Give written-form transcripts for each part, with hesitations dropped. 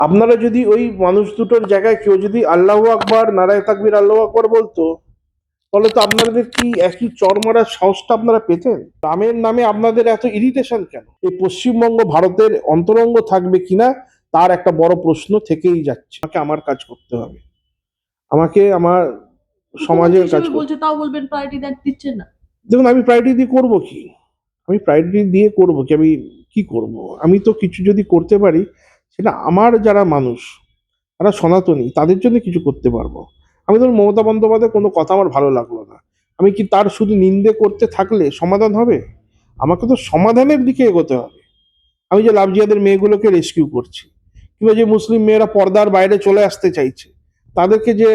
আপনারা যদি ওই মানুষ দুটোর জায়গায় কেউ যদি আল্লাহু আকবার নারায়ে তাকবীর আল্লাহু আকবার বলতো, তাহলে তো আপনাদের কি একই চড় মারার সাহসটা আপনারা পেতেন? রামের নামে আপনাদের এত ইরিটেশন কেন? এই পশ্চিমবঙ্গ ভারতের অন্তরঙ্গ থাকবে কিনা তার একটা বড় প্রশ্ন থেকেই যাচ্ছে। আমাকে আমার কাজ করতে হবে, আমাকে আমার সমাজের কাজ করতে। বলছে তাও বলবেন প্রায়োরিটি দিচ্ছেন না। দেখুন, আমি প্রায়োরিটি দিয়ে করবো কি? আমি প্রায়োরিটি দিয়ে করবো কি? আমি কি করব? আমি তো কিছু যদি করতে পারি, সেটা আমার যারা মানুষ, যারা সনাতনী, তাদের জন্য কিছু করতে পারবো। আমি ধরুন মমতা বন্দ্যোপাধ্যায়ের কোনো কথা আমার ভালো লাগলো না, আমি কি তার শুধু নিন্দে করতে থাকলে সমাধান হবে? আমাকে তো সমাধানের দিকে এগোতে হবে। আমি যে লাভজিয়াদের মেয়েগুলোকে রেস্কিউ করছি, কিংবা যে মুসলিম মেয়েরা পর্দার বাইরে চলে আসতে চাইছে, তাদেরকে যে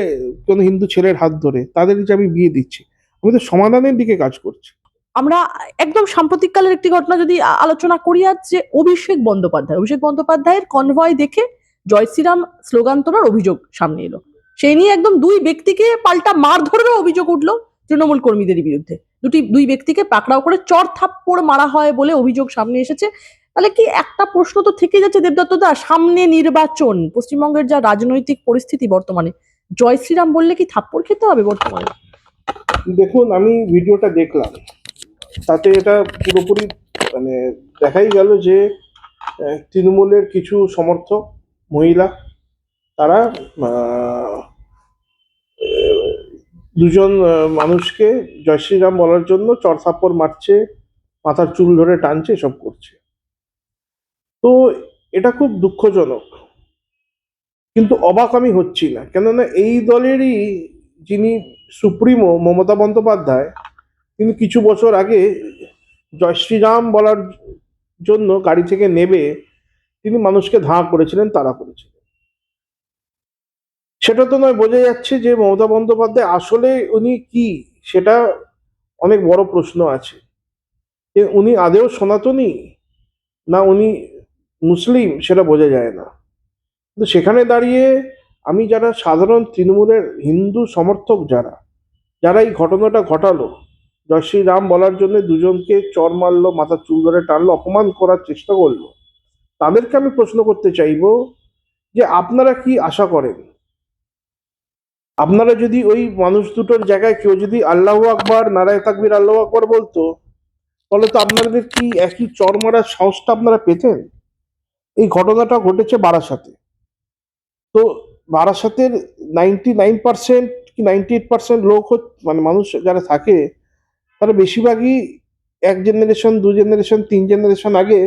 কোনো হিন্দু ছেলের হাত ধরে তাদের যে আমি বিয়ে দিচ্ছি, আমি তো সমাধানের দিকে কাজ করছি। আমরা একদম সাম্প্রতিককালের একটি ঘটনা যদি আলোচনা করি, আজ যে অভিষেক বন্দ্যোপাধ্যায়ের কনভয় দেখে জয় শ্রীরাম স্লোগান তোলার অভিযোগ সামনে এলো। সেই নিয়ে একদম দুই ব্যক্তিকে পাল্টা মারধরেরও অভিযোগ উঠলো তৃণমূল কর্মীদের বিরুদ্ধে। দুই ব্যক্তিকে পাকড়াও করে চড় থাপ্পড় মারা হয় বলে অভিযোগ সামনে এসেছে। তাহলে কি একটা প্রশ্ন তো থেকে যাচ্ছে দেবদত্ত দা, সামনে নির্বাচন, পশ্চিমবঙ্গের যা রাজনৈতিক পরিস্থিতি বর্তমানে, জয় শ্রীরাম বললে কি থাপ্পড় খেতে হবে বর্তমানে? দেখুন, আমি ভিডিওটা দেখলাম, তাতে এটা পুরোপুরি মানে দেখাই গেল যে তৃণমূলের কিছু সমর্থক মহিলা, তারা আহ, দুজন মানুষকে জয় শ্রীরাম বলার জন্য চড়থাপ্পড় মারছে, মাথার চুল ধরে টানছে, সব করছে। তো এটা খুব দুঃখজনক, কিন্তু অবাক আমি হচ্ছি না, কেননা এই দলেরই যিনি সুপ্রিমো মমতা বন্দ্যোপাধ্যায়, তিনি কিছু বছর আগে জয় শ্রীরাম বলার জন্য গাড়ি থেকে নেবে তিনি মানুষকে ধাওয়া করেছিলেন, তাড়া করেছিলেন। সেটা তো নয়, বোঝা যাচ্ছে যে মমতা বন্দ্যোপাধ্যায় আসলে উনি কি, সেটা অনেক বড় প্রশ্ন আছে। যে উনি আদেও সনাতনী না উনি মুসলিম, সেটা বোঝা যায় না। কিন্তু সেখানে দাঁড়িয়ে আমি যারা সাধারণ তৃণমূলের হিন্দু সমর্থক, যারা যারা এই ঘটনাটা ঘটালো, জয় শ্রীরাম বলার জন্য দুজনকে চর মারলো, মাথার চুল ধরে টানলো, অপমান করার চেষ্টা করলো, তাদেরকে আমি প্রশ্ন করতে চাইবো যে আপনারা কি আশা করেন? আপনারা যদি ওই মানুষ দুটোর জায়গায় কেউ যদি আল্লাহু আকবার নারায়ে তাকবীর আল্লাহু আকবার বলতো, তাহলে তো আপনাদের কি একই চর মারার সাহসটা আপনারা পেতেন? এই ঘটনাটা ঘটেছে বারাসাতে। তো বারাসাতের 99% কি 98% লোক মানে মানুষ যারা থাকে, তারা বেশিরভাগই এক জেনারেশন, দু জেনারেশন, তিন জেনারেশন আগে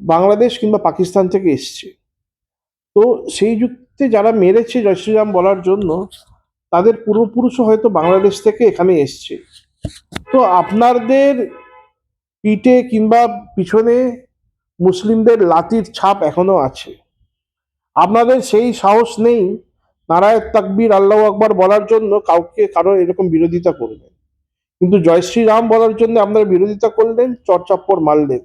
বাংলাদেশ কিংবা পাকিস্তান থেকে এসছে। তো সেই যুক্তিতে যারা মেরেছে জয় শ্রীরাম বলার জন্য, তাদের পূর্বপুরুষও হয়তো বাংলাদেশ থেকে এখানে এসছে। তো আপনাদের পিঠে কিংবা পিছনে মুসলিমদের লাঠির ছাপ এখনো আছে। আপনাদের সেই সাহস নেই নারায়ে তাকবীর আল্লাহু আকবার বলার জন্য কাউকে কারো এরকম বিরোধিতা করবেন, কিন্তু জয় শ্রীরাম বলার জন্য আপনারা বিরোধিতা করলেন, চড়চাপ্পড় মারলেন।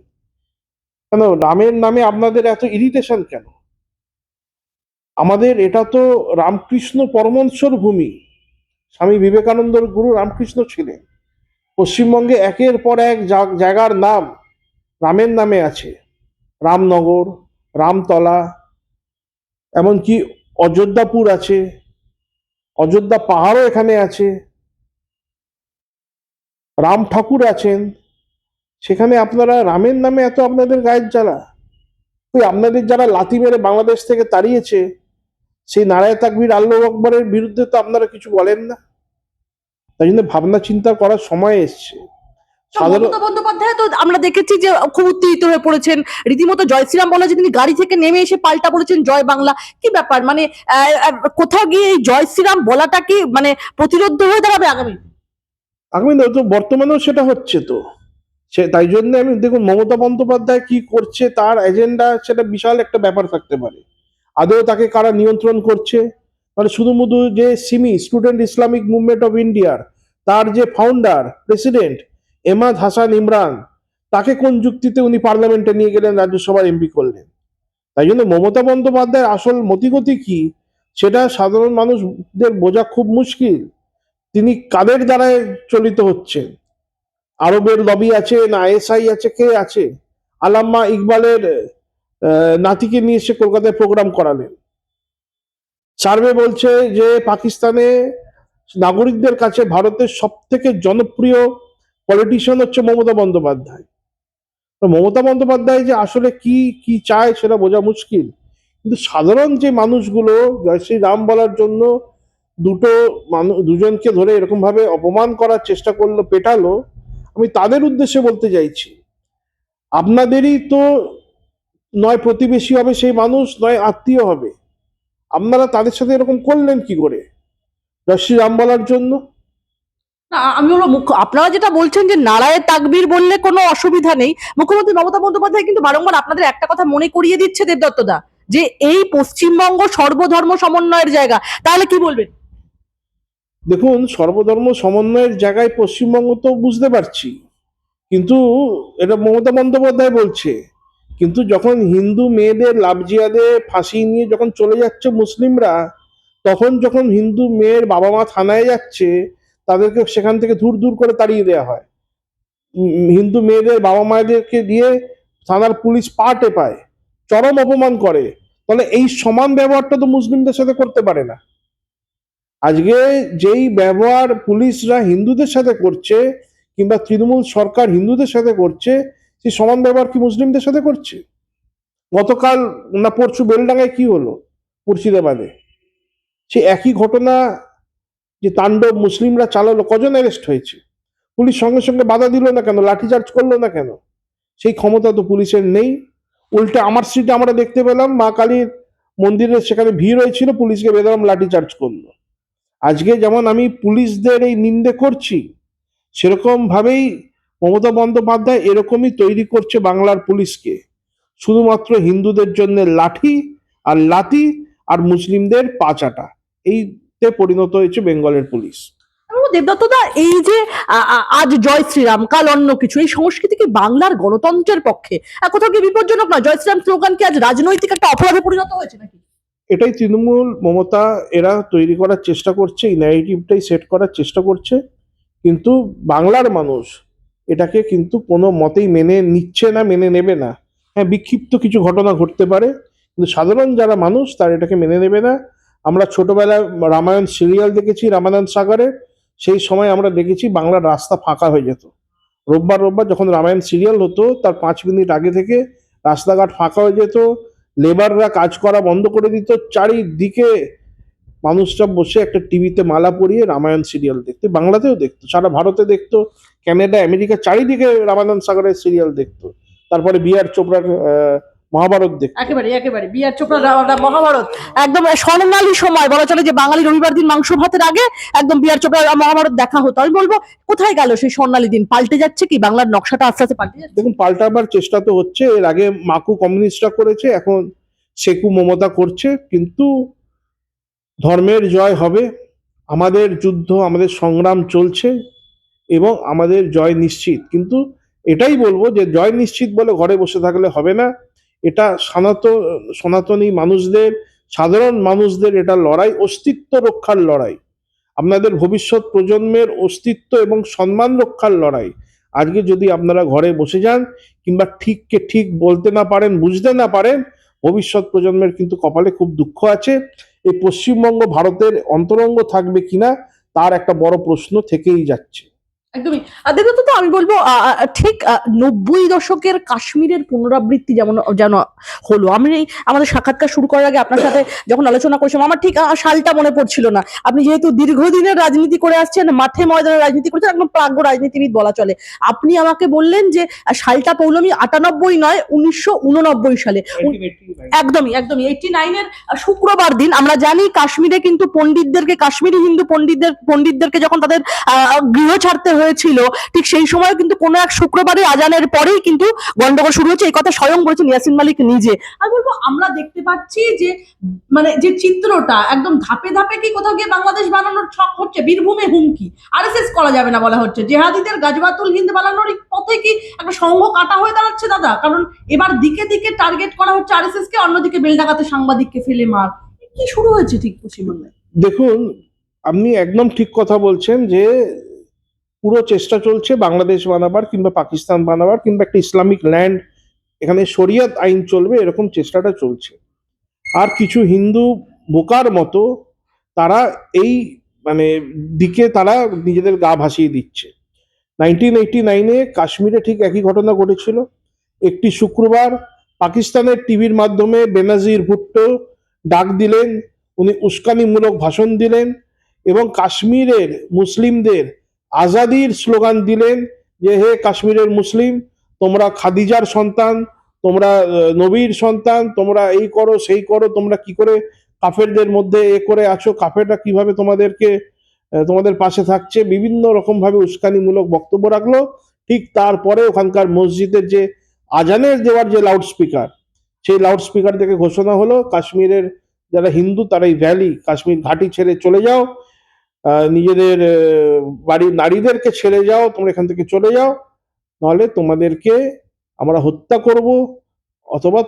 কেন রামের নামে আপনাদের এত ইরিটেশন কেন? আমাদের এটা তো রামকৃষ্ণ পরমহংসর ভূমি। স্বামী বিবেকানন্দর গুরু রামকৃষ্ণ ছিলেন। পশ্চিমবঙ্গে একের পর এক জায়গার নাম রামের নামে আছে। রামনগর, রামতলা, এমনকি অযোধ্যাপুর আছে, অযোধ্যা পাহাড়ও এখানে আছে, রাম ঠাকুর আছেন। সেখানে আপনারা রামের নামে এত আপনাদের গায়ের জ্বালা। ওই আপনাদের যারা লাথি মেরে বাংলাদেশ থেকে তাড়িয়েছে, সেই নারায়ে তাকবীর আল্লাহু আকবরের বিরুদ্ধে তো আপনারা কিছু বলেন না। তাই জন্য ভাবনা চিন্তা করার সময় এসছে। সাধারণ মমতা বন্দ্যোপাধ্যায় তো আমরা দেখেছি যে খুব উত্তেজিত হয়ে পড়েছেন, রীতিমতো জয় শ্রীরাম বলা যে তিনি গাড়ি থেকে নেমে এসে পাল্টা বলেছেন জয় বাংলা। কি ব্যাপার, মানে কোথাও গিয়ে এই জয় শ্রীরাম বলাটা কি মানে প্রতিরোধ হয়ে দাঁড়াবে আগামী? আগামী তো বর্তমানেও সেটা হচ্ছে তো। সে তাই জন্য আমি দেখুন, মমতা বন্দ্যোপাধ্যায় কি করছে, তার এজেন্ডা, সেটা বিশাল একটা ব্যাপার থাকতে পারে। আদৌ তাকে কারা নিয়ন্ত্রণ করছে? মানে শুধুমুধু যে Simi student Islamic movement of ইন্ডিয়ার, তার যে founder president Emad Hasan Imran, তাকে কোন যুক্তিতে উনি পার্লামেন্টে নিয়ে গেলেন, রাজ্যসভার এমপি করলেন? তাই জন্য মমতা বন্দ্যোপাধ্যায়ের আসল মতিগতি কি, সেটা সাধারণ মানুষদের বোঝা খুব মুশকিল। তিনি কাদের দ্বারায় চলিত হচ্ছেন? আরবের লবি আছে, না আইএসআই আছে, কে আছে? আল্লামা ইকবালের নাতিকে নিয়ে এসে কলকাতায় প্রোগ্রাম করালেন। সার্ভে বলছে যে পাকিস্তানে নাগরিকদের কাছে ভারতের সব থেকে জনপ্রিয় পলিটিশিয়ান হচ্ছে মমতা বন্দ্যোপাধ্যায়। তো মমতা বন্দ্যোপাধ্যায় যে আসলে কি কি চায় সেটা বোঝা মুশকিল, কিন্তু সাধারণ যে মানুষগুলো জয় শ্রী রাম বলার জন্য দুজনকে ধরে এরকম ভাবে অপমান করার চেষ্টা করলো, পেটালো, আমি তাদের উদ্দেশ্যে বলতে চাইছি, আপনাদেরই তো নয় প্রতিবেশী হবে সেই মানুষ, নয় আত্মীয় হবে, আপনারা তাদের সাথে এরকম করলেন কি করে জয় শ্রী রাম বলার জন্য? না, আমি বলবো আপনারা যেটা বলছেন যে নারায়ে তাকবীর বললে কোনো অসুবিধা নেই, মুখ্যমন্ত্রী মমতা বন্দ্যোপাধ্যায় কিন্তু বারংবার আপনাদের একটা কথা মনে করিয়ে দিচ্ছে দেবদত্তদা, যে এই পশ্চিমবঙ্গ সর্বধর্ম সমন্বয়ের জায়গা। তাহলে কি বলবেন? দেখুন, সর্বধর্ম সমন্বয়ের জায়গায় পশ্চিমবঙ্গ তো বুঝতে পারছি, কিন্তু এটা মমতা বন্দ্যোপাধ্যায় বলছে, কিন্তু যখন হিন্দু মেয়েদের লাভজিয়াদের ফাঁসি নিয়ে যখন চলে যাচ্ছে মুসলিমরা, তখন যখন হিন্দু মেয়ের বাবা মা থানায় যাচ্ছে, তাদেরকে সেখান থেকে দূর দূর করে তাড়িয়ে দেওয়া হয়। হিন্দু মেয়েদের বাবা মায়েদেরকে দিয়ে থানার পুলিশ পা টেপায়, চরম অপমান করে। তাহলে এই সমান ব্যবহারটা তো মুসলিমদের সাথে করতে পারে না। আজকে যেই ব্যবহার পুলিশরা হিন্দুদের সাথে করছে, কিংবা তৃণমূল সরকার হিন্দুদের সাথে করছে, সেই সমান ব্যবহার কি মুসলিমদের সাথে করছে? গতকাল না পরশু বেলডাঙ্গায় কি হলো মুর্শিদাবাদে, সে একই ঘটনা যে তাণ্ডব মুসলিমরা চালালো, কজন অ্যারেস্ট হয়েছে? পুলিশ সঙ্গে সঙ্গে বাধা দিল না কেন, লাঠিচার্জ করলো না কেন? সেই ক্ষমতা তো পুলিশের নেই। উল্টে আমার স্ট্রিটে আমরা দেখতে পেলাম মা কালীর মন্দিরের সেখানে ভিড় হয়েছিল, পুলিশকে বেদম লাঠিচার্জ করলো। আজকে যেমন আমি পুলিশদের এই নিন্দে করছি, সেরকম ভাবেই মমতা বন্দ্যোপাধ্যায় এরকমই তৈরি করছে বাংলার পুলিশকে, শুধুমাত্র হিন্দুদের জন্য লাঠি আর লাতি, আর মুসলিমদের পা চাটা, এইতে পরিণত হয়েছে বেঙ্গলের পুলিশ। দেবদত্তদা, এই যে আজ জয় শ্রীরাম কাল অন্য কিছু, এই সংস্কৃতি কি বাংলার গণতন্ত্রের পক্ষে কোথাও কি বিপজ্জনক না? জয় শ্রীরাম স্লোগান কি আজ রাজনৈতিক একটা অপরাধে পরিণত হয়েছে নাকি? এটাই তৃণমূল মমতা এরা তৈরি করার চেষ্টা করছে, এই ন্যারেটিভটাই সেট করার চেষ্টা করছে, কিন্তু বাংলার মানুষ এটাকে কিন্তু কোনো মতেই মেনে নিচ্ছে না, মেনে নেবে না। হ্যাঁ, বিক্ষিপ্ত কিছু ঘটনা ঘটতে পারে, কিন্তু সাধারণ যারা মানুষ তারা এটাকে মেনে নেবে না। আমরা ছোটবেলায় রামায়ণ সিরিয়াল দেখেছি, রামানন্দ সাগরে, সেই সময় আমরা দেখেছি বাংলার রাস্তা ফাঁকা হয়ে যেত। রোববার রোববার যখন রামায়ণ সিরিয়াল হতো, তার 5 মিনিট আগে থেকে রাস্তাঘাট ফাঁকা হয়ে যেত, লেবাররা কাজ করা বন্ধ করে দিত, চারিদিকে মানুষরা বসে একটা টিভিতে মালা পরিয়ে রামায়ণ সিরিয়াল দেখতে, বাংলাতেও দেখতো, সারা ভারতে দেখতো, কানাডা আমেরিকা চারিদিকে রামানন্দ সাগরের সিরিয়াল দেখতো। তারপরে বি আর চোপড়ার মহাভারত দেখতো। একেবারে একেবারে বি আর চোপড়া মহাভারত একদম স্বর্ণালী সময় বলা চলে, যে বাঙালি রবিবার দিন মাংস ভাতের আগে একদম বি আর চোপড়া মহাভারত দেখা হতো। আমি বলবো, কোথায় গেল সেই স্বর্ণালী দিন? পাল্টে যাচ্ছে কি বাংলার নকশাটা? আস্তে আস্তে পাল্টে যাচ্ছে। দেখুন, পাল্টাবার চেষ্টা তো হচ্ছে, এর আগে মাকু কমিউনিস্টরা করেছে, এখন সেকু মমতা করছে, কিন্তু ধর্মের জয় হবে। আমাদের যুদ্ধ, আমাদের সংগ্রাম চলছে এবং আমাদের জয় নিশ্চিত। কিন্তু এটাই বলবো যে জয় নিশ্চিত বলে ঘরে বসে থাকলে হবে না। এটা সনাতনী মানুষদের, সাধারণ মানুষদের এটা লড়াই, অস্তিত্ব রক্ষার লড়াই, আপনাদের ভবিষ্যৎ প্রজন্মের অস্তিত্ব এবং সম্মান রক্ষার লড়াই। আজকে যদি আপনারা ঘরে বসে যান, কিংবা ঠিককে ঠিক বলতে না পারেন, বুঝতে না পারেন, ভবিষ্যৎ প্রজন্মের কিন্তু কপালে খুব দুঃখ আছে। এই পশ্চিমবঙ্গ ভারতের অন্তরঙ্গ থাকবে কিনা তার একটা বড় প্রশ্ন থেকেই যাচ্ছে। একদমই। দেবদত্ত, আমি বলবো ঠিক 90 দশকের কাশ্মীরের পুনরাবৃত্তি যেমন যেন হলো। আমি আমাদের সাক্ষাৎকার শুরু করার আগে আপনার সাথে যখন আলোচনা করছিলাম, আমার ঠিক সালটা মনে পড়ছিল না। আপনি যেহেতু দীর্ঘদিনের রাজনীতি করে আসছেন, মাঠে ময়দানে রাজনীতি করেছেন, একদম প্রাজ্ঞ রাজনীতিবিদ বলা চলে, আপনি আমাকে বললেন যে সালটা পৌলমী 98 নয়, 1989 সালে। একদমই একদমই 89 এর শুক্রবার দিন। আমরা জানি কাশ্মীরে কিন্তু পণ্ডিতদেরকে, কাশ্মীরি হিন্দু পণ্ডিতদেরকে যখন তাদের গৃহ ছাড়তে হয়েছিল, ঠিক সেই সময় কিন্তু কোনো এক শুক্রবারে আজানের পরেই কিন্তু গন্ডগোল শুরু হয়েছে। এই কথা স্বয়ং বলেছেন ইয়াসিন মালিক নিজে। আমি বলবো, আমরা দেখতে পাচ্ছি যে মানে যে চিত্রটা একদম ধাপে ধাপে কি কোথাও গিয়ে বাংলাদেশ বানানোর ছক হচ্ছে। বীরভূমে হুমকি, আরএসএস করা যাবে না বলা হচ্ছে, জেহাদিদের গাজওয়াতুল হিন্দ বানানোর পথে কি একটা সংঘ কাটা হয়ে দাঁড়াচ্ছে দাদা? কারণ এবার দিকে দিকে টার্গেট করা হচ্ছে আরএসএস কে, অন্যদিকে বেলডাঙ্গাতে সাংবাদিককে ফেলে মার। কি শুরু হয়েছে ঠিক পশ্চিমবঙ্গে? দেখুন, আপনি একদম ঠিক কথা বলছেন যে পুরো চেষ্টা চলছে বাংলাদেশ বানাবার, কিংবা পাকিস্তান বানাবার, কিংবা একটা ইসলামিক ল্যান্ড এখানে শরিয়ত আইন চলবে, এরকম চেষ্টাটা চলছে। আর কিছু হিন্দু বোকার মতো তারা এই মানে দিকে তারা নিজেদের গা ভাসিয়ে দিচ্ছে। 1989-এ কাশ্মীরে ঠিক একই ঘটনা ঘটেছিল। একটি শুক্রবার পাকিস্তানের টিভির মাধ্যমে বেনাজির ভুট্টো ডাক দিলেন, উনি উস্কানিমূলক ভাষণ দিলেন এবং কাশ্মীরের মুসলিমদের আজাদির স্লোগান দিলেন যে হে কাশ্মীরের মুসলিম, তোমরা খাদিজার সন্তান, তোমরা নবীর সন্তান, তোমরা এই করো সেই করো, তোমরা কি করে কাফেরদের মধ্যে এ করে আছো, কাফেররা কিভাবে তোমাদেরকে তোমাদের পাশে থাকছে, বিভিন্ন রকম ভাবে উস্কানিমূলক বক্তব্য রাখলো। ঠিক তারপরে ওখানকার মসজিদের যে আজানের দেওয়ার যে লাউড স্পিকার, সেই লাউড স্পিকার থেকে ঘোষণা হলো কাশ্মীরের যারা হিন্দু তারা এই ভ্যালি কাশ্মীর ঘাঁটি ছেড়ে চলে যাও, নিজেদের বাড়ির নারীদেরকে ছেড়ে যাও, তোমরা এখান থেকে চলে যাও, নাহলে তোমাদেরকে আমরা হত্যা করব, অথবা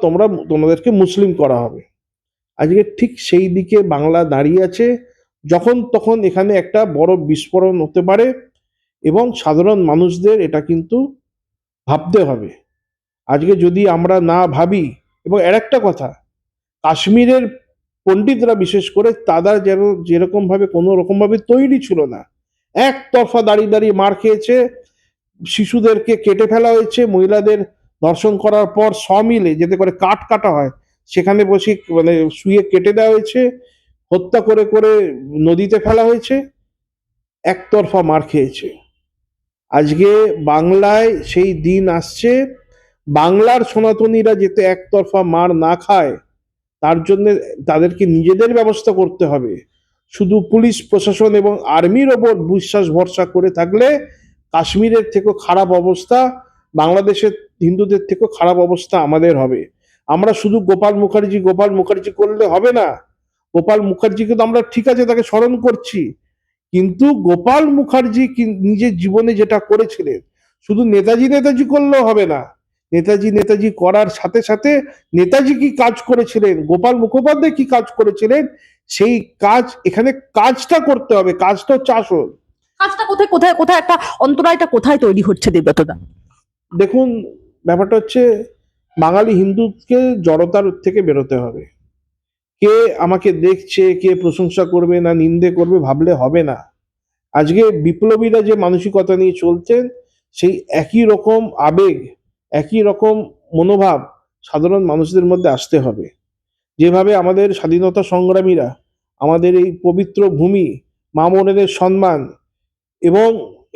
তোমাদেরকে মুসলিম করা হবে। আজকে ঠিক সেই দিকে বাংলা দাঁড়িয়ে আছে। যখন তখন এখানে একটা বড় বিস্ফোরণ হতে পারে এবং সাধারণ মানুষদের এটা কিন্তু ভাবতে হবে। আজকে যদি আমরা না ভাবি, এবং আর একটা কথা, কাশ্মীরের পণ্ডিতরা বিশেষ করে তারা যেন যেরকম ভাবে কোনো রকম ভাবে তৈরি ছিল না, একতরফা দাঁড়িয়ে দাঁড়িয়ে মার খেয়েছে, শিশুদেরকে কেটে ফেলা হয়েছে, মহিলাদের ধর্ষণ করার পর সমিলে যেতে করে কাট কাটা হয় সেখানে বসে মানে শুয়ে কেটে দেওয়া হয়েছে, হত্যা করে করে নদীতে ফেলা হয়েছে, একতরফা মার খেয়েছে। আজকে বাংলায় সেই দিন আসছে, বাংলার সনাতনীরা যাতে একতরফা মার না খায় তার জন্য তাদেরকে নিজেদের ব্যবস্থা করতে হবে। শুধু পুলিশ প্রশাসন এবং আর্মির ওপর বিশ্বাস ভরসা করে থাকলে কাশ্মীরের থেকেও খারাপ অবস্থা, বাংলাদেশের হিন্দুদের থেকেও খারাপ অবস্থা আমাদের হবে। আমরা শুধু গোপাল মুখার্জি করলে হবে না। গোপাল মুখার্জিকে তো আমরা ঠিক আছে তাকে স্মরণ করছি, কিন্তু গোপাল মুখার্জি নিজের জীবনে যেটা করেছিলেন শুধু নেতাজি করলেও হবে না। নেতাজি করার সাথে সাথে নেতাজি কি কাজ করেছিলেন, গোপাল মুখোপাধ্যায় কি কাজ করেছিলেন, সেই কাজ এখানে কাজটা করতে হবে, কাজটা হচ্ছে আসল। কাজটা কোথায় কোথায় কোথায় একটা অন্তরায়টা কোথায় তৈরি হচ্ছে দেবদত্তদা? দেখুন, ব্যাপারটা হচ্ছে বাঙালি হিন্দুকে জড়তার থেকে বেরোতে হবে। কে আমাকে দেখছে, কে প্রশংসা করবে না নিন্দে করবে ভাবলে হবে না। আজকে বিপ্লবীরা যে মানসিকতা নিয়ে চলছেন, সেই একই রকম আবেগ, একই রকম মনোভাব সাধারণ মানুষদের মধ্যে আসতে হবে। যেভাবে আমাদের স্বাধীনতা সংগ্রামীরা আমাদের এই পবিত্র ভূমি, মা বোনেদের সম্মান এবং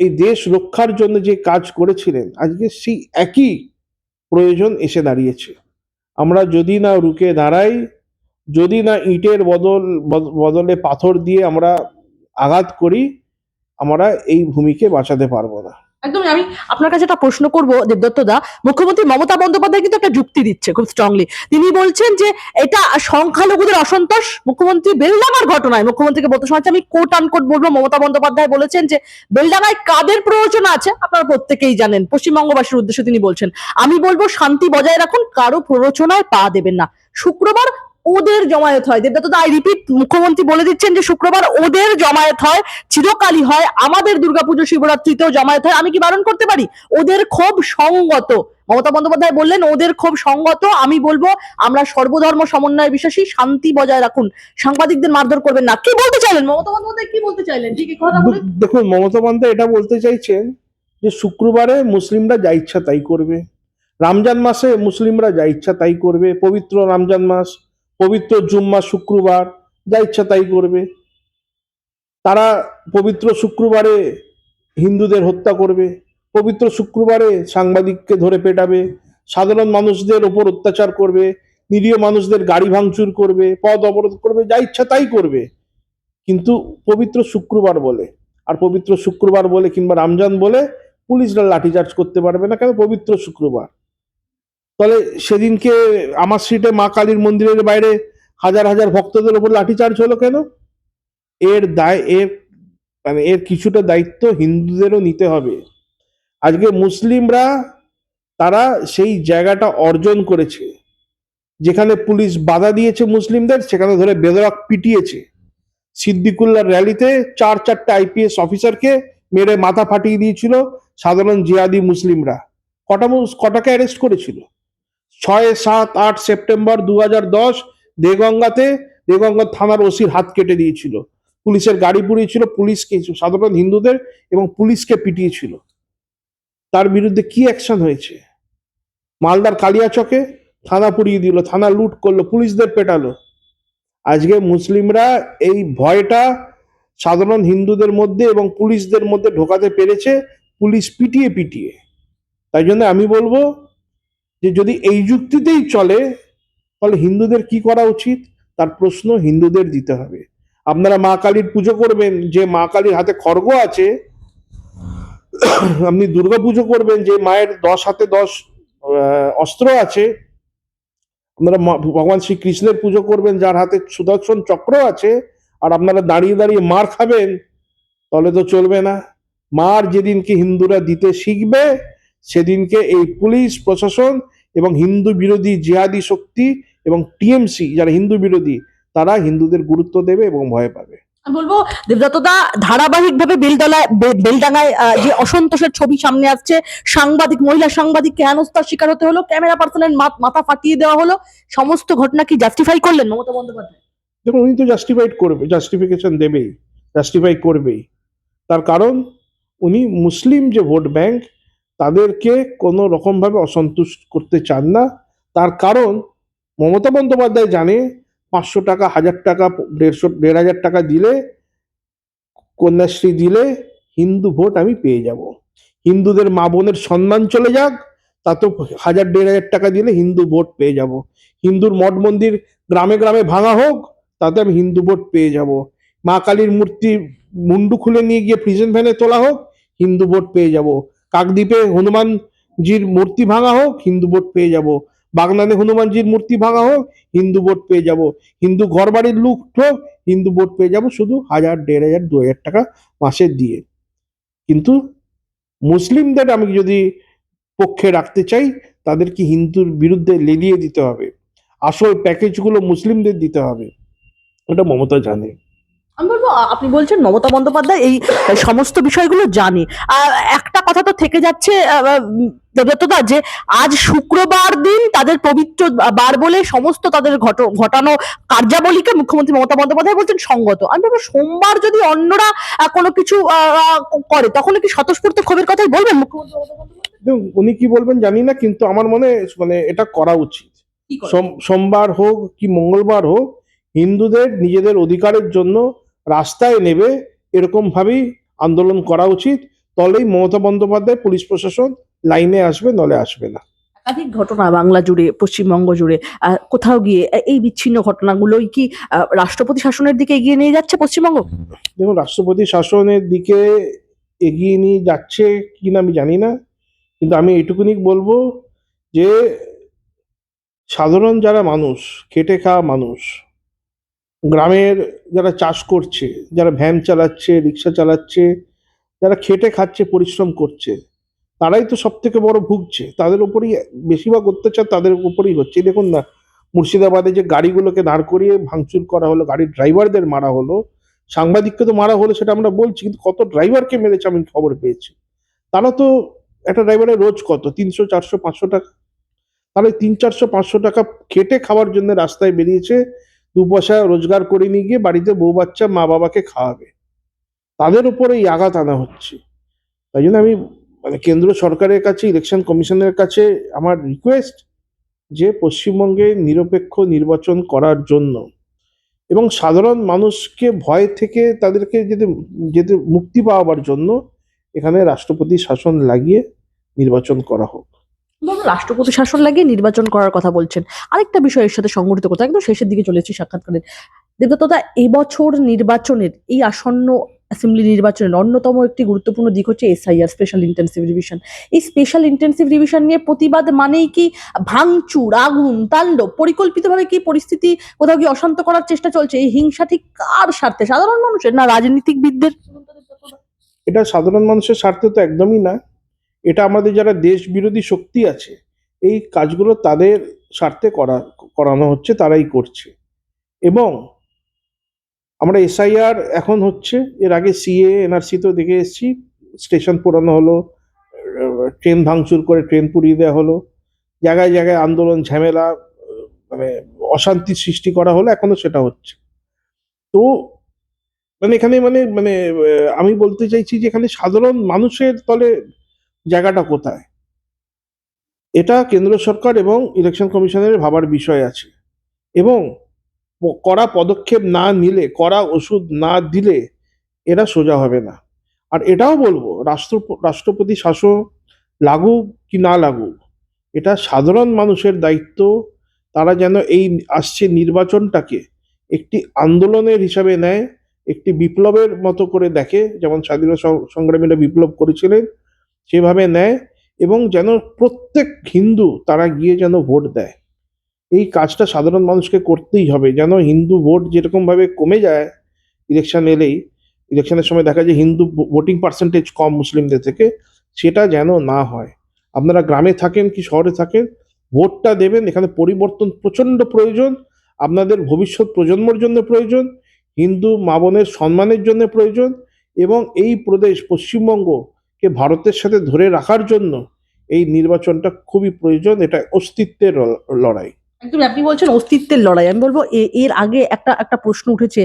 এই দেশ রক্ষার জন্য যে কাজ করেছিলেন, আজকে সেই একই প্রয়োজন এসে দাঁড়িয়েছে। আমরা যদি না রুখে দাঁড়াই, যদি না ইটের বদলে পাথর দিয়ে আমরা আঘাত করি, আমরা এই ভূমিকে বাঁচাতে পারবো না। একদম। আমি আপনার কাছে একটা প্রশ্ন করব দেবদত্তদা। মুখ্যমন্ত্রী মমতা বন্দ্যোপাধ্যায় কিন্তু একটা যুক্তি দিচ্ছে খুব স্ট্রংলি। তিনি বলছেন যে এটা সংখ্যালঘুদের অসন্তোষ। মুখ্যমন্ত্রী বেলডাঙ্গার ঘটনায় মুখ্যমন্ত্রীকে বলতে শোনা যাচ্ছে, আমি কোট আনকোট বলবো, মমতা বন্দ্যোপাধ্যায় বলেছেন যে বেলডাঙ্গায় কাদের প্রয়োজন আছে আপনারা প্রত্যেকেই জানেন, পশ্চিমবঙ্গবাসীর উদ্দেশ্যে তিনি বলছেন। আমি বলবো শান্তি বজায় রাখুন, কারো প্ররোচনায় পা দেবেন না। শুক্রবার ওদের জমায়েত হয়। দেবদত্ত আই রিপিট, মুখ্যমন্ত্রী বলে দিচ্ছেন যে শুক্রবার ওদের জমায়েত হয়, চিরকালই হয়, আমাদের দুর্গাপুজো শিবরাত্রিতেও জমায়েত হয়, আমি কি বারণ করতে পারি? ওদের ক্ষোভ সঙ্গত। মমতা বন্দ্যোপাধ্যায় বললেন ওদের ক্ষোভ সঙ্গত। আমি বলবো আমরা সর্বধর্ম সমন্বয়ে বিশ্বাসী, শান্তি বজায় রাখুন, সাংবাদিকদের মারধর করবেন না। কি বলতে চাইলেন মমতা বন্দ্যোপাধ্যায়, কি বলতে চাইলেন ঠিক এই কথা বলে? দেখুন, মমতা বন্দ্যোপাধ্যায় এটা বলতে চাইছেন যে শুক্রবারে মুসলিমরা যা ইচ্ছা তাই করবে, রমজান মাসে মুসলিমরা যা ইচ্ছা তাই করবে, পবিত্র রমজান মাস, পবিত্র জুম্মা শুক্রবার, যা ইচ্ছা তাই করবে। তারা পবিত্র শুক্রবারে হিন্দুদের হত্যা করবে, পবিত্র শুক্রবারে সাংবাদিককে ধরে পেটাবে, সাধারণ মানুষদের ওপর অত্যাচার করবে, নিরীহ মানুষদের গাড়ি ভাঙচুর করবে, পথ অবরোধ করবে, যা ইচ্ছা তাই করবে। কিন্তু পবিত্র শুক্রবার বলে, আর পবিত্র শুক্রবার বলে কিংবা রমজান বলে পুলিশরা লাঠিচার্জ করতে পারবে না, কেন? পবিত্র শুক্রবার। তাহলে সেদিনকে আমার স্ট্রিটে মা কালীর মন্দিরের বাইরে হাজার হাজার ভক্তদের ওপর লাঠিচার্জ হলো কেন? এর কিছুটা দায়িত্ব হিন্দুদেরও নিতে হবে। আজকে মুসলিমরা তারা সেই জায়গাটা অর্জন করেছে, যেখানে পুলিশ বাধা দিয়েছে মুসলিমদের সেখানে ধরে বেধড়ক পিটিয়েছে। সিদ্দিকুল্লার র্যালিতে চারটে আইপিএস অফিসারকে মেরে মাথা ফাটিয়ে দিয়েছিল সাধারণ জিহাদি মুসলিমরা। কটাকে অ্যারেস্ট করেছিল? 6, 7, 8 সেপ্টেম্বর 2010 দেগঙ্গা থানার ওসির হাত কেটে দিয়েছিল, পুলিশের গাড়ি পুড়িয়েছিল, পুলিশকে, সাধারণ হিন্দুদের এবং পুলিশকে পিটিয়েছিল। তার বিরুদ্ধে কি অ্যাকশন হয়েছে? মালদার কালিয়াচকে থানা পুড়িয়ে দিল, থানা লুট করলো, পুলিশদের পেটালো। আজকে মুসলিমরা এই ভয়টা সাধারণ হিন্দুদের মধ্যে এবং পুলিশদের মধ্যে ঢোকাতে পেরেছে, পুলিশ পিটিয়ে পিটিয়ে। তাই জন্য আমি বলবো যে যদি এই যুক্তিতেই চলে তাহলে হিন্দুদের কি করা উচিত, তার প্রশ্ন হিন্দুদের দিতে হবে। আপনারা মা কালীর পুজো করবেন, যে মা কালীর হাতে খড়গ আছে, আপনি দুর্গা পুজো করবেন, যে মায়ের 10 হাতে 10 অস্ত্র আছে, আপনারা ভগবান শ্রীকৃষ্ণের পুজো করবেন যার হাতে সুদর্শন চক্র আছে, আর আপনারা দাঁড়িয়ে দাঁড়িয়ে মার খাবেন, তাহলে তো চলবে না। মার যেদিনকে হিন্দুরা দিতে শিখবে সেদিনকে এই পুলিশ প্রশাসন এবং হিন্দু বিরোধী জিহাদি শক্তি এবং টিএমসি যারা হিন্দু বিরোধী, তারা হিন্দুদের গুরুত্ব দেবে এবং ভয় পাবে। আমি বলবো দেবদত্তদা, ধারাবাহিকভাবে বেলডাঙ্গায় যে অসন্তোষের ছবি সামনে আসছে, মহিলা সাংবাদিককে হেনস্থার শিকার হতে হলো, ক্যামেরা পার্সনের মাথা ফাটিয়ে দেওয়া হলো, সমস্ত ঘটনা কি জাস্টিফাই করলেন মমতা বন্দ্যোপাধ্যায়? দেখুন, উনি তো জাস্টিফিকেশন দেবেই, জাস্টিফাই করবেই। তার কারণ উনি মুসলিম যে ভোট ব্যাংক তাদেরকে কোনো রকমভাবে অসন্তুষ্ট করতে চান না। তার কারণ মমতা বন্দ্যোপাধ্যায় জানে 500 টাকা, 1000 টাকা, 1,500 টাকা দিলে, কন্যাশ্রী দিলে হিন্দু ভোট আমি পেয়ে যাব। হিন্দুদের মা বোনের সম্মান চলে যাক, তা তো 1,000-1,500 টাকা দিলে হিন্দু ভোট পেয়ে যাব। হিন্দুর মঠ মন্দির গ্রামে গ্রামে ভাঙা হোক, তাতে আমি হিন্দু ভোট পেয়ে যাব। মা কালীর মূর্তি মুন্ডু খুলে নিয়ে গিয়ে প্রিজন ভ্যানে তোলা হোক, হিন্দু ভোট পেয়ে যাব। কাকদ্বীপে হনুমানজির মূর্তি ভাঙা হোক, হিন্দু ভোট পেয়ে যাব। বাগনানে হনুমানজির মূর্তি ভাঙা হোক, হিন্দু ভোট পেয়ে যাব। হিন্দু ঘর বাড়ির লুট হোক, হিন্দু ভোট পেয়ে যাব, শুধু 1,000, 1,500, 2,000 টাকা মাসে দিয়ে। কিন্তু মুসলিমদের আমি যদি পক্ষে রাখতে চাই, তাদেরকে হিন্দুর বিরুদ্ধে লেলিয়ে দিতে হবে, আসল প্যাকেজগুলো মুসলিমদের দিতে হবে, ওটা মমতা জানে। আমি বলবো আপনি বলছেন মমতা বন্দ্যোপাধ্যায় এই সমস্ত বিষয়গুলো জানে। একটা কথা তো থেকে যাচ্ছে দেবদত্তদা, যে আজ শুক্রবার দিন তাদের পবিত্র বার বলে সমস্ত তাদের ঘটানো কার্যাবলীকে মুখ্যমন্ত্রী মমতা বন্দ্যোপাধ্যায় বলছেন সঙ্গত। আমি বলবো সোমবার যদি অন্যরা কোনো কিছু করে, তখন কি স্বতঃস্ফূর্ত ক্ষোভের কথাই বলবেন মুখ্যমন্ত্রী মমতা বন্দ্যোপাধ্যায়? দেখুন, উনি কি বলবেন জানি না, কিন্তু আমার মানে এটা করা উচিত। কি করে? সোমবার হোক কি মঙ্গলবার হোক, হিন্দুদের নিজেদের অধিকারের জন্য রাস্তায় নেবে, এরকম ভাবেই আন্দোলন করা উচিত। তবেই মমতা বন্দ্যোপাধ্যায়, পুলিশ প্রশাসন লাইনে আসবে, নলে আসবে না। একাধিক ঘটনা বাংলা জুড়ে, পশ্চিমবঙ্গ জুড়ে, কোথাও গিয়ে এই বিচ্ছিন্ন ঘটনাগুলোই কি রাষ্ট্রপতি শাসনের দিকে এগিয়ে নিয়ে যাচ্ছে পশ্চিমবঙ্গ? দেখুন, রাষ্ট্রপতি শাসনের দিকে এগিয়ে নিয়ে যাচ্ছে কিনা আমি জানি না, কিন্তু আমি এটুকুনি বলবো যে সাধারণ যারা মানুষ, খেটে খাওয়া মানুষ, গ্রামের যারা চাষ করছে, যারা ভ্যান চালাচ্ছে, রিক্সা চালাচ্ছে, যারা খেটে খাচ্ছে, পরিশ্রম করছে, তারাই তো সব থেকে বড় ভুগছে। তাদের উপরেই বেশিরভাগ অত্যাচার তাদের উপরেই হচ্ছে। দেখুন না, মুর্শিদাবাদে যে গাড়িগুলোকে দাঁড় করিয়ে ভাঙচুর করা হলো, গাড়ির ড্রাইভারদের মারা হলো, সাংবাদিককে তো মারা হলো সেটা আমরা বলছি, কিন্তু কত ড্রাইভারকে মেরেছে আমি খবর পেয়েছি। তারা তো, একটা ড্রাইভারের রোজ কত, 300, 400, 500 টাকা। তাহলে 300, 400, 500 টাকা খেটে খাওয়ার জন্য রাস্তায় বেরিয়েছে, 2 পয়সা রোজগার করে নিয়ে গিয়ে বাড়িতে বউ বাচ্চা মা বাবাকে খাওয়াবে, তাদের উপরে এই আঘাত আনা হচ্ছে। তাই জন্য আমি কেন্দ্র সরকারের কাছে, ইলেকশন কমিশনের কাছে আমার রিকোয়েস্ট যে পশ্চিমবঙ্গে নিরপেক্ষ নির্বাচন করার জন্য এবং সাধারণ মানুষকে ভয় থেকে তাদেরকে যেতে মুক্তি পাওয়ার জন্য এখানে রাষ্ট্রপতি শাসন লাগিয়ে নির্বাচন করা হোক। রাষ্ট্রপতি শাসন লাগিয়ে নির্বাচন করার কথা বলছেন। আরেকটা বিষয় এর সাথে সংগঠিত কথা, একদম শেষের দিকে চলেছি সাক্ষাৎকারের। দেবদত্তদা, এবছর নির্বাচনের, এই আসন্ন অ্যাসেম্বলি নির্বাচনের অন্যতম একটি গুরুত্বপূর্ণ দিক হচ্ছে এসআইআর, স্পেশাল ইন্টেনসিভ রিভিশন। এই স্পেশাল ইন্টেনসিভ রিভিশন নিয়ে প্রতিবাদ মানেই কি ভাঙচুর, আগুন, তাণ্ডব, পরিকল্পিতভাবে কি পরিস্থিতি কোথাও কি অশান্ত করার চেষ্টা চলছে? এই হিংসা ঠিক কার স্বার্থে, সাধারণ মানুষের না রাজনীতিকবিদদের? এটা সাধারণ মানুষের স্বার্থে তো একদমই না, এটা আমাদের যারা দেশ বিরোধী শক্তি আছে এই কাজগুলো তাদের স্বার্থে করানো হচ্ছে, তারাই করছে। এবং আমরা এসআইআর এখন হচ্ছে, এর আগে সিএ এনআরসি তো দেখে এসেছি, স্টেশন পোড়ানো হলো, ট্রেন ভাঙচুর করে ট্রেন পুড়িয়ে দেওয়া হলো। জায়গায় জায়গায় আন্দোলন ঝামেলা, মানে অশান্তি সৃষ্টি করা হলো, এখনো সেটা হচ্ছে। তো মানে এখানে মানে মানে আমি বলতে চাইছি যে এখানে সাধারণ মানুষের তলে জায়গাটা কোথায়, এটা কেন্দ্র সরকার এবং ইলেকশন কমিশনের ভাবার বিষয় আছে। এবং কড়া পদক্ষেপ না নিলে, কড়া ওষুধ না দিলে এরা সোজা হবে না। আর এটাও বলবো, রাষ্ট্রপতি শাসন লাগুক কি না লাগুক, এটা সাধারণ মানুষের দায়িত্ব। তারা যেন এই আসছে নির্বাচনটাকে একটি আন্দোলনের হিসাবে নেয়, একটি বিপ্লবের মতো করে দেখে, যেমন স্বাধীনতা সংগ্রামীরা বিপ্লব করেছিলেন সেভাবে নেয়। এবং যেন প্রত্যেক হিন্দু তারা গিয়ে যেন ভোট দেয়, এই কাজটা সাধারণ মানুষকে করতেই হবে। যেন হিন্দু ভোট যেরকম ভাবে কমে যায় ইলেকশন এলেই, ইলেকশনের সময় দেখা যায় হিন্দু ভোটিং পার্সেন্টেজ কম মুসলিমদের থেকে, সেটা যেন না হয়। আপনারা গ্রামে থাকেন কি শহরে থাকেন, ভোটটা দেবেন। এখানে পরিবর্তন প্রচন্ড প্রয়োজন, আপনাদের ভবিষ্যৎ প্রজন্মের জন্য প্রয়োজন, হিন্দু মা বোনের সম্মানের জন্য প্রয়োজন। এবং এই প্রদেশ পশ্চিমবঙ্গকে ভারতের সাথে ধরে রাখার জন্য এই নির্বাচনটা খুবই প্রয়োজন। এটা অস্তিত্বের লড়াই। একদম আপনি বলছেন অস্তিত্বের লড়াই, আমি বলবো এর আগে একটা একটা প্রশ্ন উঠেছে,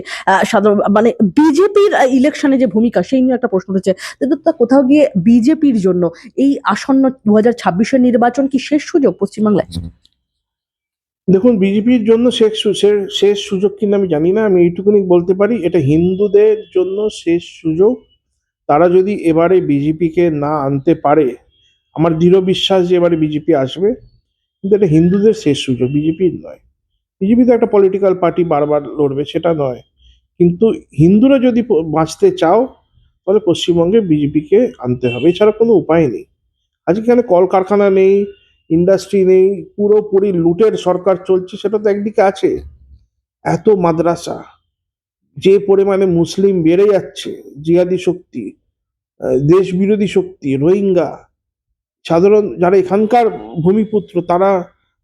সাধারণ মানে বিজেপির ইলেকশনে যে ভূমিকা সেই নিয়ে একটা প্রশ্ন উঠেছে। কিন্তু তা কোথাও গিয়ে বিজেপির জন্য এই আসন্ন 2026-এর নির্বাচন কি শেষ সুযোগ পশ্চিমবাংলায়? দেখুন, বিজেপির জন্য শেষ সুযোগ কিনা আমি জানি না, আমি এইটুকুনি বলতে পারি এটা হিন্দুদের জন্য শেষ সুযোগ। তারা যদি এবারে বিজেপিকে না আনতে পারে, আমার দৃঢ় বিশ্বাস যে এবারে বিজেপি আসবে, কিন্তু এটা হিন্দুদের শেষ সুযোগ, বিজেপির নয়। বিজেপি তো একটা পলিটিক্যাল পার্টি, বারবার লড়বে, সেটা নয়। কিন্তু হিন্দুরা যদি বাঁচতে চাও, তাহলে পশ্চিমবঙ্গে বিজেপিকে আনতে হবে, এছাড়া কোনো উপায় নেই। আজকে এখানে কলকারখানা নেই, ইন্ডাস্ট্রি নেই, পুরোপুরি লুটের সরকার চলছে, সেটা তো একদিকে আছে। এত মাদ্রাসা, যে পরিমাণে মুসলিম বেড়ে যাচ্ছে, জিহাদি শক্তি, দেশ বিরোধী শক্তি, রোহিঙ্গা, সাধারণ যারা এখানকার ভূমিপুত্র, তারা,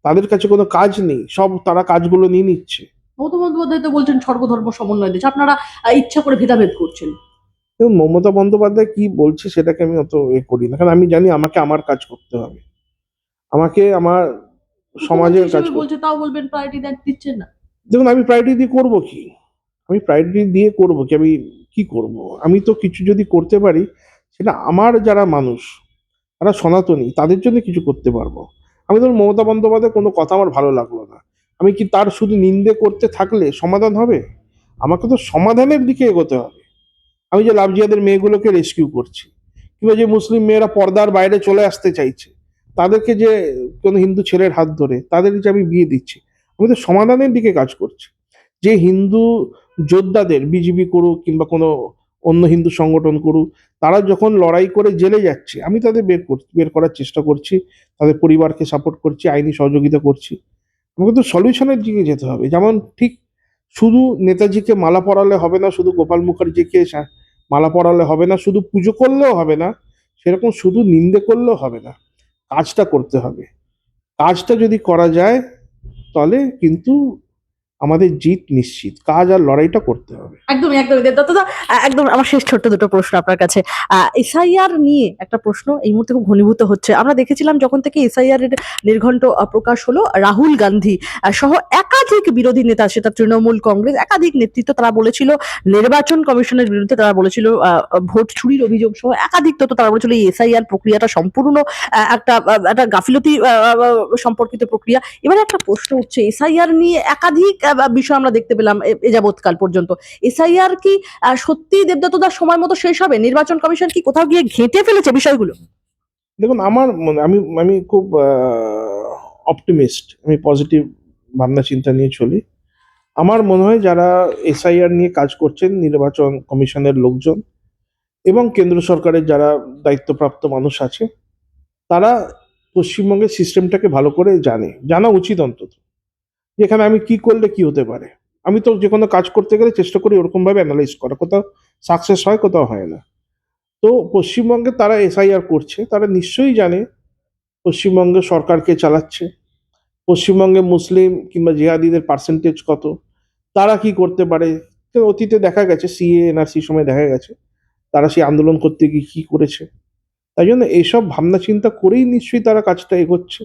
তাদের কাছে কোনো কাজ নেই, সব তারা কাজগুলো নিয়ে নিচ্ছে। মমতা বন্দ্যোপাধ্যায় তো বলছেন সর্বধর্ম সমন্বয় দেশ, আপনারা ইচ্ছা করে ভেদাভেদ করছেন। এবং মমতা বন্দ্যোপাধ্যায় কি বলছে সেটাকে আমি অত করি না, কারণ আমি জানি আমাকে আমার কাজ করতে হবে, আমাকে আমার মুখ্যমন্ত্রী সমাজের কাজ হিসেবে করতে। বলছে, তাও বলবেন প্রায়োরিটি দিচ্ছেন না। দেখুন, আমি প্রায়োরিটি দিয়ে করবো কি, আমি প্রায়োরিটি দিয়ে করবো কি, আমি কি করব? আমি তো কিছু যদি করতে পারি, সেটা আমার যারা মানুষ, তারা সনাতনী, তাদের জন্য কিছু করতে পারবো। আমি ধরুন মমতা বন্দ্যোপাধ্যায় কোনো কথা আমার ভালো লাগলো না, আমি কি তার শুধু নিন্দে করতে থাকলে সমাধান হবে? আমাকে তো সমাধানের দিকে এগোতে হবে। আমি যে লাভ জিহাদের মেয়েগুলোকে রেস্কিউ করছি, কিংবা যে মুসলিম মেয়েরা পর্দার বাইরে চলে আসতে চাইছে, তাদেরকে যে কোনো হিন্দু ছেলের হাত ধরে তাদের যে আমি বিয়ে দিচ্ছি, আমি তো সমাধানের দিকে কাজ করছি। যে হিন্দু যোদ্ধাদের বিজেপি করুক কিংবা কোনো অন্য হিন্দু সংগঠন করুক, তারা যখন লড়াই করে জেলে যাচ্ছে, আমি তাদের বের করার চেষ্টা করছি, তাদের পরিবারকে সাপোর্ট করছি, আইনি সহযোগিতা করছি। আমাকে তো সলিউশনের দিকে যেতে হবে। যেমন ঠিক শুধু নেতাজিকে মালা পরালে হবে না, শুধু গোপাল মুখার্জিকে মালা পরালে হবে না, শুধু পুজো করলেও হবে না, সেরকম শুধু নিন্দে করলেও হবে না, কাজটা করতে হবে। কাজটা যদি করা যায়, তাহলে কিন্তু আমাদের জিত নিশ্চিত। কাজ আর লড়াইটা করতে হবে। একদমই একদমই দাদা, একদম আমার শেষ ছোট্ট দুটো প্রশ্ন আপনার কাছে। এসআইআর নিয়ে একটা প্রশ্ন এই মুহূর্তে খুব ঘনীভূত হচ্ছে। আমরা দেখেছিলাম যখন থেকে এসআইআর এর নির্ঘণ্ট প্রকাশ হলো, রাহুল গান্ধী সহ একাধিক বিরোধী নেতা, সেটা তৃণমূল কংগ্রেস, একাধিক নেতৃত্ব, তারা বলেছিল নির্বাচন কমিশনের বিরুদ্ধে, তারা বলেছিল ভোট চুরির অভিযোগ সহ একাধিক তথ্য, তারা বলেছিল এই এসআইআর প্রক্রিয়াটা সম্পূর্ণ একটা গাফিলতি সম্পর্কিত প্রক্রিয়া। এবারে একটা প্রশ্ন উঠছে, এসআইআর নিয়ে একাধিক বিষয় আমরা দেখতে পেলাম এ যাবৎকাল পর্যন্ত। এসআইআর কি সত্যি দেবদত্তদার সময় মতো শেষ হবে? নির্বাচন কমিশন কি কোথাও গিয়ে ঘেঁটে ফেলেছে বিষয়গুলো? দেখুন, আমার আমি আমি খুব অপটিমিস্ট, আমি পজিটিভ ভাবনা চিন্তা নিয়ে চলি। আমার মনে হয় যারা এসআইআর নিয়ে কাজ করছেন, নির্বাচন কমিশনের লোকজন এবং কেন্দ্র সরকারের যারা দায়িত্বপ্রাপ্ত মানুষ আছে, তারা পশ্চিমবঙ্গের সিস্টেমটাকে ভালো করে জানা উচিত অন্তত, যেখানে আমি কি করলে কি হতে পারে। আমি তো যে কোনো কাজ করতে গেলে চেষ্টা করি ওরকম ভাবে অ্যানালাইজ করা, কোথাও সাকসেস হয়, কোথাও হয় না। তো পশ্চিমবঙ্গে তারা এসআইআর করছে, তারা নিশ্চয়ই জানে পশ্চিমবঙ্গে সরকারকে চালাচ্ছে, পশ্চিমবঙ্গে মুসলিম কিংবা জিহাদিদের পার্সেন্টেজ কত, তারা কি করতে পারে। তো অতীতে দেখা গেছে, সিএ এনআরসি সময় দেখা গেছে তারা সেই আন্দোলন করতে গিয়ে কি করেছে। তাই জন্য এইসব ভাবনা চিন্তা করেই নিশ্চয়ই তারা কাজটা এগোচ্ছে।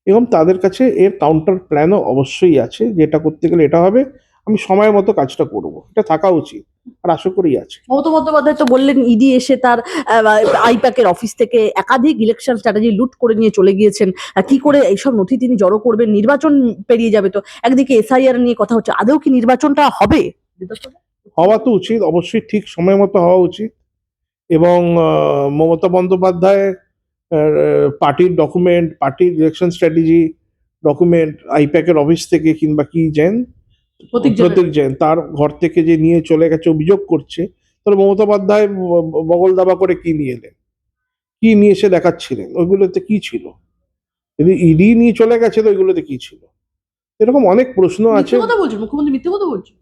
এবং তাদের কাছে এর কাউন্টার প্ল্যানও অবশ্যই আছে, যেটা করতে গেলে এটা হবে, আমি সময় মতো কাজটা করব, এটা থাকা উচিত, আর আশা করি আছে। মমতা বন্দ্যোপাধ্যায় তো বললেন ইডি এসে তার আইপ্যাকের অফিস থেকে একাধিক ইলেকশন স্ট্র্যাটেজি লুট করে নিয়ে চলে গিয়েছেন। কি করে এইসব নথি তিনি জড়ো করবেন? নির্বাচন পেরিয়ে যাবে তো। একদিকে এসআইআর নিয়ে কথা হচ্ছে, আদৌ কি নির্বাচনটা হবে? হওয়া তো উচিত, অবশ্যই ঠিক সময় মতো হওয়া উচিত। এবং মমতা বন্দ্যোপাধ্যায় পার্টির ডকুমেন্ট, পার্টির ইলেকশন স্ট্র্যাটেজি ডকুমেন্ট আইপ্যাকের অফিস থেকে কিংবা কি জেন প্রতীক জেন তার ঘর থেকে যে নিয়ে চলে গেছে অভিযোগ করছে, তাহলে মমতা বন্দ্যোপাধ্যায় বগল দাবা করে কি নিয়ে এলেন, কি নিয়ে এসে দেখাচ্ছিলেন, ওইগুলোতে কি ছিল? যদি ইডি নিয়ে চলে গেছে তো ওইগুলোতে কি ছিল? এরকম অনেক প্রশ্ন আছে। মিথ্যে কথা বলছেন, মুখ্যমন্ত্রী মিথ্যে কথা বলছেন।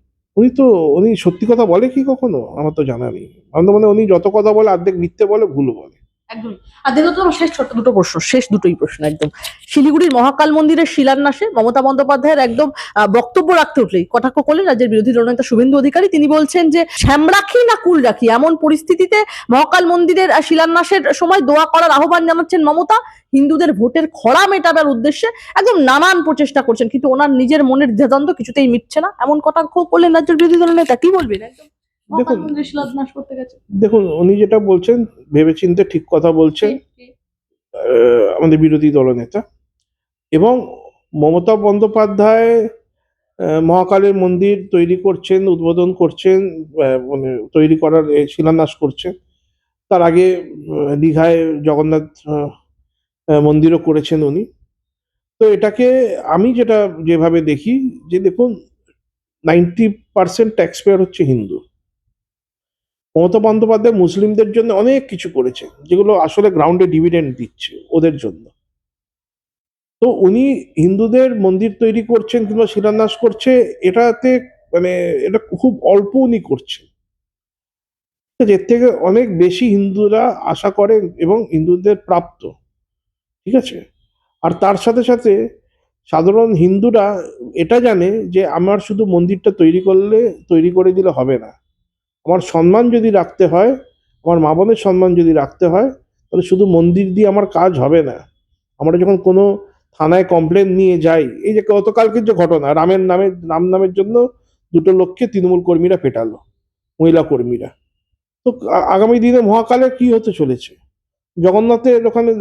উনি সত্যি কথা বলে কি কখনো? আমার তো জানা নেই। আমার তো মানে উনি যত কথা বলে অর্ধেক মিথ্যে বলে, ভুল বলে। একদম। আর দেখো তো, শেষ ছোট্ট দুটো প্রশ্ন, শেষ দুটোই প্রশ্ন একদম। শিলিগুড়ির মহাকাল মন্দিরের শিলান্যাসে মমতা বন্দ্যোপাধ্যায়ের একদম বক্তব্য রাখতে উঠলেই কটাক্ষ করলেন রাজ্যের বিরোধী দলনেতা শুভেন্দু অধিকারী। তিনি বলছেন যে শ্যাম রাখি না কুল রাখি, এমন পরিস্থিতিতে মহাকাল মন্দিরের শিলান্যাসের সময় দোয়া করার আহ্বান জানাচ্ছেন মমতা। হিন্দুদের ভোটের খরা মেটাবার উদ্দেশ্যে একদম নানান প্রচেষ্টা করছেন, কিন্তু ওনার নিজের মনের দ্বিধাদ্বন্দ্ব কিছুতেই মিটছে না, এমন কটাক্ষ করলেন রাজ্যের বিরোধী দলনেতা। কি বলবেন? একদম মহাকাল মন্দিরের শিলান্যাস করতে গেছে। দেখুন, উনি যেটা বলছেন ভেবেচিন্তে ঠিক কথা বলছেন, আমাদের বিরোধী দলনেতা। এবং মমতা বন্দ্যোপাধ্যায় মহাকালের মন্দির তৈরি করছেন, উদ্বোধন করছেন, মানে তৈরি করার শিলান্যাস করছেন। তার আগে দীঘায় জগন্নাথ মন্দিরও করেছেন উনি। তো এটাকে আমি যেটা যেভাবে দেখি, যে দেখুন 90% ট্যাক্স পেয়ার হচ্ছে হিন্দু। মমতা বন্দ্যোপাধ্যায় মুসলিমদের জন্য অনেক কিছু করেছে, যেগুলো আসলে গ্রাউন্ডে ডিভিডেন্ড দিচ্ছে ওদের জন্য। তো উনি হিন্দুদের মন্দির তৈরি করছেন কিংবা শিলান্যাস করছে, এটাতে মানে এটা খুব অল্প উনি করছেন। এর থেকে অনেক বেশি হিন্দুরা আশা করেন এবং হিন্দুদের প্রাপ্ত, ঠিক আছে। আর তার সাথে সাথে সাধারণ হিন্দুরা এটা জানে যে আমার শুধু মন্দিরটা তৈরি করে দিলে হবে না, আমার সম্মান যদি রাখতে হয়, আমার মা বোনের সম্মান যদি রাখতে হয়, তাহলে শুধু মন্দির দিয়ে আমার কাজ হবে না। আমরা যখন কোনো থানায় কমপ্লেন নিয়ে যাই, এই যে গতকালকের যে ঘটনা, রাম নামের জন্য দুটো লোককে তৃণমূল কর্মীরা পেটালো, মহিলা কর্মীরা। তো আগামী দিনে মহাকালে কি হতে চলেছে, জগন্নাথের ওখানে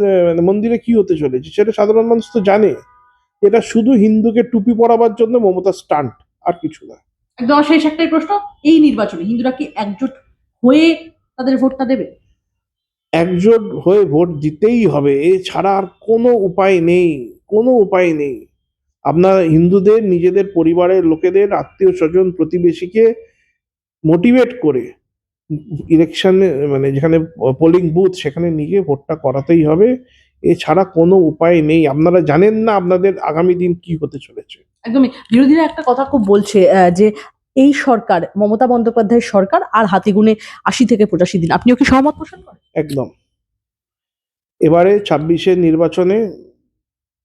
মন্দিরে কি হতে চলেছে, সেটা সাধারণ মানুষ তো জানে। এটা শুধু হিন্দুকে টুপি পরাবার জন্য মমতা স্টান্ট, আর কিছু না। একদম শেষ একটাই প্রশ্ন, এই নির্বাচনে হিন্দুরা কি একজোট হয়ে তাদের ভোটটা দেবে? একজোট হয়ে ভোট দিতেই হবে, এছাড়া আর কোনো উপায় নেই, কোনো উপায় নেই। আপনার হিন্দুদের নিজেদের পরিবারের লোকেদের, আত্মীয় স্বজন, প্রতিবেশীকে মোটিভেট করে ইলেকশনে, মানে যেখানে পোলিং বুথ, সেখানে নিয়ে ভোটটা করাতেই হবে। এছাড়া কোনো উপায় নেই। আপনারা জানেন না আপনাদের আগামী দিন কি হতে চলেছে। একদমই। বিরোধীরা একটা কথা খুব বলছে, যে এই সরকার, মমতা বন্দ্যোপাধ্যায়ের সরকার আর হাতে গুনে 80 থেকে 85 দিন। আপনিও কি সহমত পোষণ করেন? একদম। এবারে 26-এর নির্বাচনে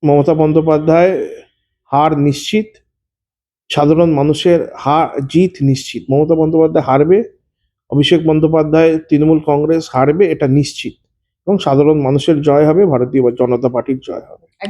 মমতা বন্দ্যোপাধ্যায় হার নিশ্চিত, সাধারণ মানুষের জিত নিশ্চিত। মমতা বন্দ্যোপাধ্যায় হারবে, অভিষেক বন্দ্যোপাধ্যায় তৃণমূল কংগ্রেস হারবে, এটা নিশ্চিত। এবং সাধারণ মানুষের জয় হবে, ভারতীয় জনতা পার্টির জয় হবে।